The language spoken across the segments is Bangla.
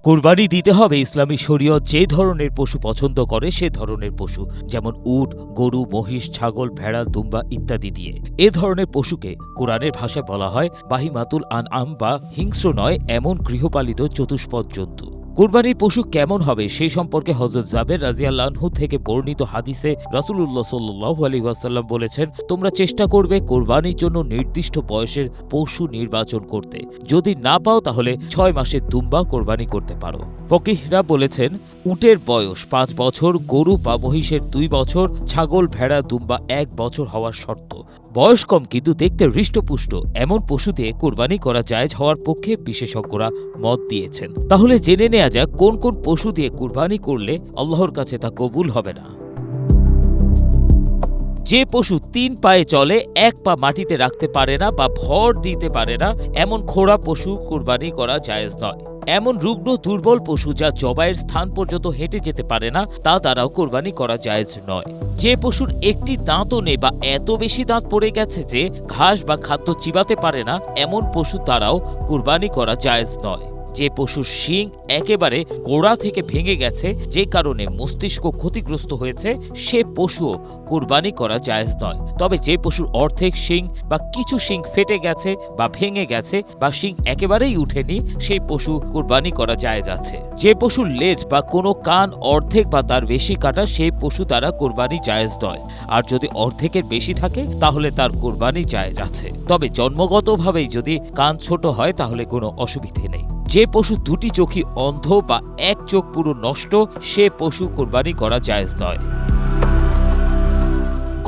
কোরবানি দিতে হবে ইসলামী শরীয়ত যে ধরনের পশু পছন্দ করে সে ধরনের পশু, যেমন উট, গরু, মহিষ, ছাগল, ভেড়া, দুম্বা ইত্যাদি দিয়ে। এ ধরনের পশুকে কোরআনের ভাষায় বলা হয় বাহিমাতুল আনআম বা হিংস্র নয় এমন গৃহপালিত চতুষ্পদ জন্তু। কোরবানির পশু কেমন হবে সেই সম্পর্কে হযরত জাবের রাদিয়াল্লাহু আনহু থেকে বর্ণিত হাদিসে রাসূলুল্লাহ সাল্লাল্লাহু আলাইহি ওয়াসাল্লাম বলেছেন, তোমরা চেষ্টা করবে কোরবানির জন্য নির্দিষ্ট বয়সের পশু নির্বাচন করতে। যদি না পাও তাহলে 6 মাসের দুম্বা কোরবানি করতে পারো। ফকিহরা বলেছেন, উটের বয়স 5 বছর, গরু বা মহিষের 2 বছর, ছাগল, ভেড়া, দুম্বা 1 বছর হওয়ার শর্ত। বয়স কম কিন্তু দেখতে হৃষ্টপুষ্ট এমন পশু দিয়ে কোরবানি করা জায়েজ হওয়ার পক্ষে বিশেষজ্ঞরা মত দিয়েছেন। তাহলে জেনে নেওয়া যাক কোন কোন পশু দিয়ে কোরবানি করলে আল্লাহর কাছে তা কবুল হবে না। যে পশু 3 পায়ে চলে, 1 পা মাটিতে রাখতে পারে না বা ভর দিতে পারে না, এমন খোঁড়া পশু কোরবানি করা জায়েজ নয়। এমন রুগ্ন দুর্বল পশু যা জবাইয়ের স্থান পর্যন্ত হেঁটে যেতে পারে না, তা দ্বারাও কোরবানি করা জায়েজ নয়। যে পশুর একটি দাঁতও নেই বা এত বেশি দাঁত পড়ে গেছে যে ঘাস বা খাদ্য চিবাতে পারে না, এমন পশু দ্বারাও কোরবানি করা জায়েজ নয়। যে পশুর শিং একেবারে গোড়া থেকে ভেঙে গেছে, যে কারণে মস্তিষ্ক ক্ষতিগ্রস্ত হয়েছে, সে পশুও কোরবানি করা জায়েজ নয়। তবে যে পশুর অর্ধেক শিং বা কিছু শিং ফেটে গেছে বা ভেঙে গেছে বা শিং একেবারেই উঠেনি, সেই পশু কোরবানি করা জায়েজ আছে। যে পশুর লেজ বা কোনো কান অর্ধেক বা তার বেশি কাটা, সেই পশু দ্বারা কোরবানি জায়েজ নয়। আর যদি অর্ধেকের বেশি থাকে তাহলে তার কোরবানি জায়েজ আছে। তবে জন্মগতভাবেই যদি কান ছোট হয় তাহলে কোনো অসুবিধে নেই। যে পশু 2টি চোখই অন্ধ বা 1 চোখ পুরো নষ্ট, সে পশু কোরবানি করা জায়েজ নয়।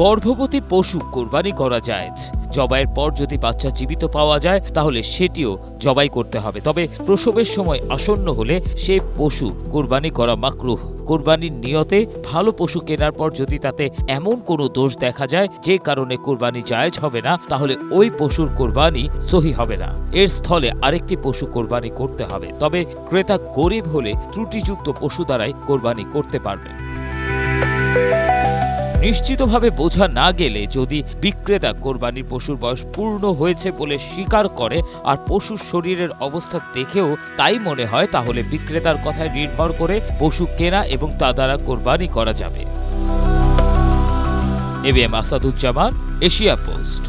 গর্ভবতী পশু কোরবানি করা জায়েজ। জবাইয়ের পর যদি বাচ্চা জীবিত পাওয়া যায় তাহলে সেটিও জবাই করতে হবে। তবে প্রসবের সময় আসন্ন হলে সে পশু কোরবানি করা মাকরুহ। কোরবানির নিয়তে ভালো পশু কেনার পর যদি তাতে এমন কোনো দোষ দেখা যায় যে কারণে কোরবানি জায়েজ হবে না, তাহলে ওই পশুর কোরবানি সহিহ হবে না। এর স্থলে আরেকটি পশু কোরবানি করতে হবে। তবে ক্রেতা গরিব হলে ত্রুটিযুক্ত পশু দ্বারাই কোরবানি করতে পারবে। নিশ্চিতভাবে বোঝা না গেলে যদি বিক্রেতা কোরবানির পশুর বয়স পূর্ণ হয়েছে বলে স্বীকার করে আর পশুর শরীরের অবস্থা দেখেও তাই মনে হয়, তাহলে বিক্রেতার কথায় নির্ভর করে পশু কেনা এবং তা দ্বারা কোরবানি করা যাবে। ABM Asaduzzaman, Asia post.